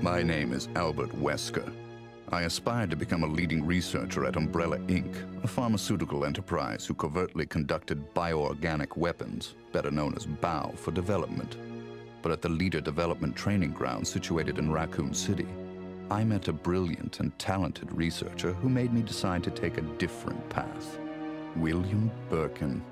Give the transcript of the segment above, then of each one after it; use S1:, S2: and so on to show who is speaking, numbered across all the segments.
S1: My name is Albert Wesker. I aspired to become a leading researcher at Umbrella Inc., a pharmaceutical enterprise who covertly conducted bioorganic weapons, better known as BOW, for development. But at the Leader Development Training Ground situated in Raccoon City, I met a brilliant and talented researcher who made me decide to take a different path. William Birkin.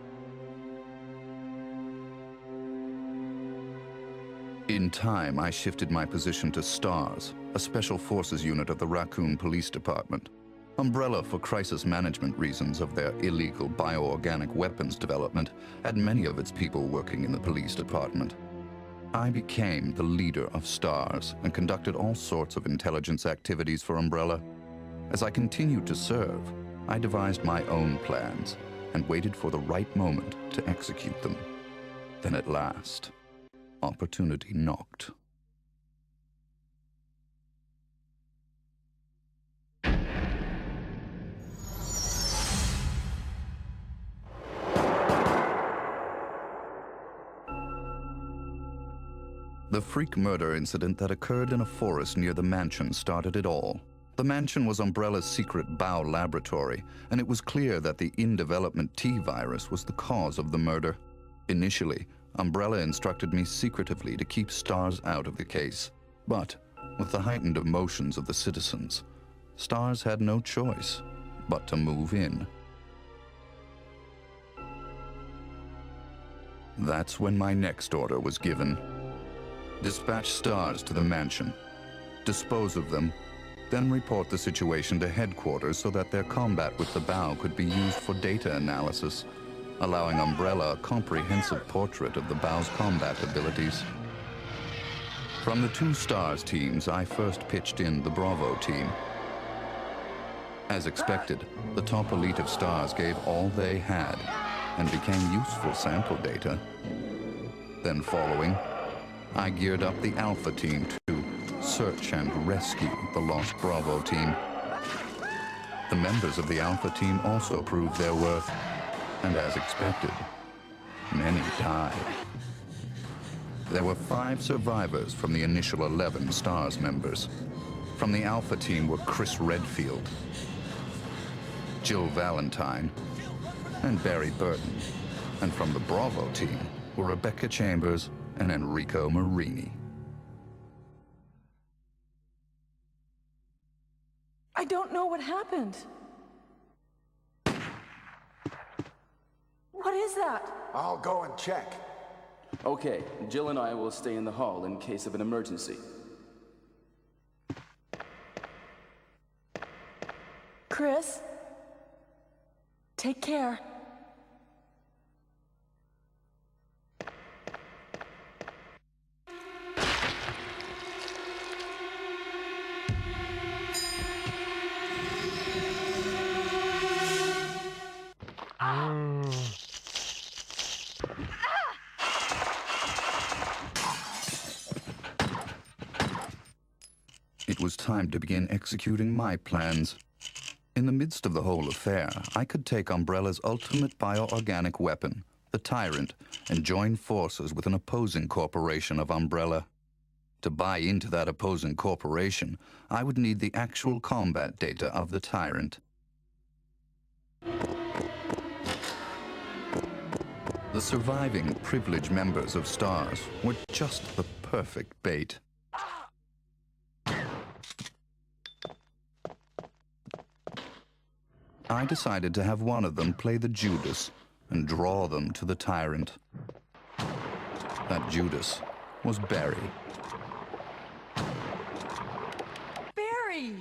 S1: In time, I shifted my position to STARS, a special forces unit of the Raccoon Police Department. Umbrella, for crisis management reasons of their illegal bioorganic weapons development, had many of its people working in the police department. I became the leader of STARS and conducted all sorts of intelligence activities for Umbrella. As I continued to serve, I devised my own plans and waited for the right moment to execute them. Then at last, opportunity knocked. The freak murder incident that occurred in a forest near the mansion started it all. The mansion was Umbrella's secret BOW laboratory, and it was clear that the in-development T virus was the cause of the murder. Initially, Umbrella instructed me secretively to keep STARS out of the case. But, with the heightened emotions of the citizens, STARS had no choice but to move in. That's when my next order was given. Dispatch STARS to the mansion, dispose of them, then report the situation to headquarters so that their combat with the BOW could be used for data analysis, allowing Umbrella a comprehensive portrait of the BOW's combat abilities. From the two STARS teams, I first pitched in the Bravo team. As expected, the top elite of STARS gave all they had and became useful sample data. Then following, I geared up the Alpha team to search and rescue the lost Bravo team. The members of the Alpha team also proved their worth, and as expected, many died. There were 5 survivors from the initial 11 STARS members. From the Alpha team were Chris Redfield, Jill Valentine, and Barry Burton. And from the Bravo team were Rebecca Chambers and Enrico Marini.
S2: I don't know what happened. What is that?
S3: I'll go and check.
S4: Okay, Jill and I will stay in the hall in case of an emergency.
S2: Chris? Take care.
S1: It was time to begin executing my plans. In the midst of the whole affair, I could take Umbrella's ultimate bioorganic weapon, the Tyrant, and join forces with an opposing corporation of Umbrella. To buy into that opposing corporation, I would need the actual combat data of the Tyrant. The surviving privileged members of STARS were just the perfect bait. I decided to have one of them play the Judas and draw them to the Tyrant. That Judas was Barry.
S2: Barry!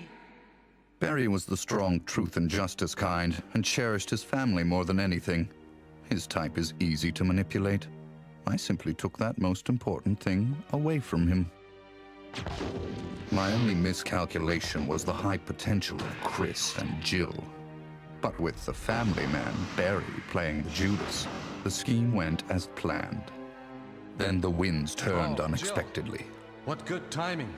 S1: Barry was the strong truth and justice kind and cherished his family more than anything. His type is easy to manipulate. I simply took that most important thing away from him. My only miscalculation was the high potential of Chris and Jill. But with the family man, Barry, playing the Judas, the scheme went as planned. Then the winds turned unexpectedly.
S5: Jill. What good timing.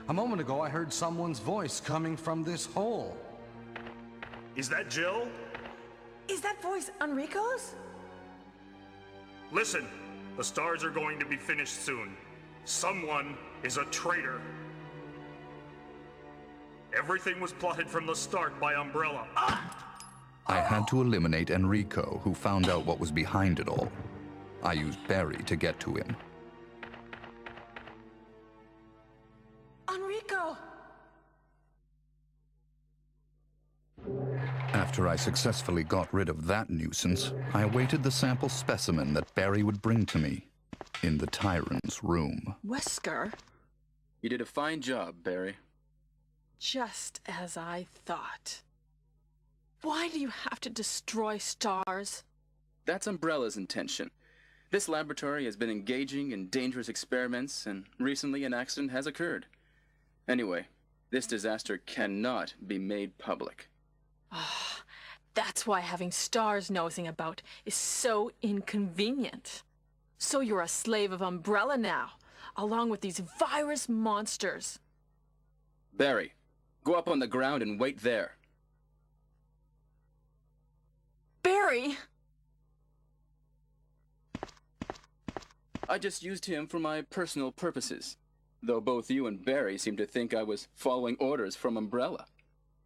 S5: A moment ago I heard someone's voice coming from this hole.
S6: Is that Jill?
S2: Is that voice Enrico's?
S6: Listen, the STARS are going to be finished soon. Someone is a traitor. Everything was plotted from the start by Umbrella.
S1: I had to eliminate Enrico, who found out what was behind it all. I used Barry to get to him.
S2: Enrico!
S1: After I successfully got rid of that nuisance, I awaited the sample specimen that Barry would bring to me in the Tyrant's room.
S2: Wesker?
S4: You did a fine job, Barry.
S2: Just as I thought. Why do you have to destroy stars?
S4: That's Umbrella's intention. This laboratory has been engaging in dangerous experiments, and recently an accident has occurred. Anyway, this disaster cannot be made public.
S2: That's why having stars nosing about is so inconvenient. So you're a slave of Umbrella now, along with these virus monsters.
S4: Barry, go up on the ground and wait there.
S2: Barry!
S4: I just used him for my personal purposes, though both you and Barry seem to think I was following orders from Umbrella.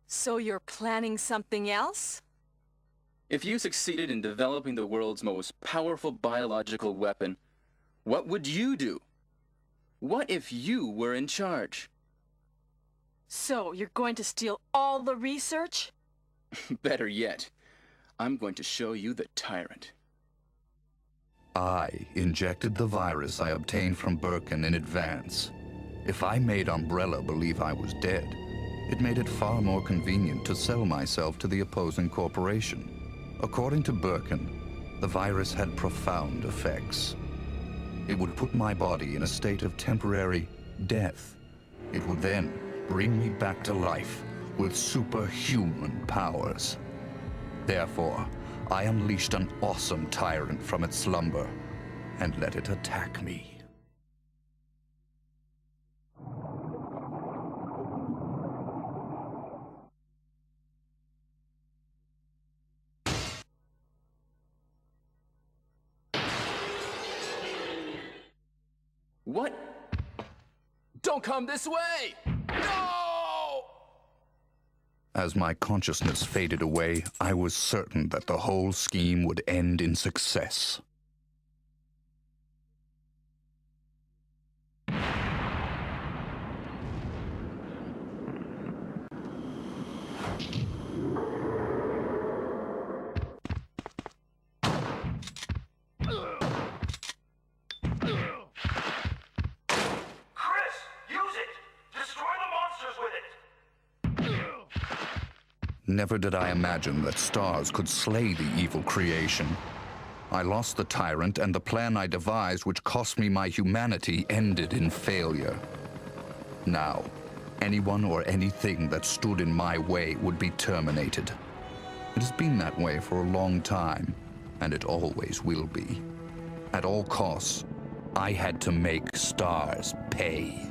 S2: So you're planning something else?
S4: If you succeeded in developing the world's most powerful biological weapon, what would you do? What if you were in charge?
S2: So you're going to steal all the research?
S4: Better yet, I'm going to show you the Tyrant.
S1: I injected the virus I obtained from Birkin in advance. If I made Umbrella believe I was dead, it made it far more convenient to sell myself to the opposing corporation. According to Birkin, the virus had profound effects. It would put my body in a state of temporary death. It would then bring me back to life with superhuman powers. Therefore, I unleashed an awesome tyrant from its slumber and let it attack me.
S4: What? Don't come this way! No!
S1: As my consciousness faded away, I was certain that the whole scheme would end in success. Never did I imagine that stars could slay the evil creation. I lost the tyrant, and the plan I devised, which cost me my humanity, ended in failure. Now, anyone or anything that stood in my way would be terminated. It has been that way for a long time, and it always will be. At all costs, I had to make stars pay.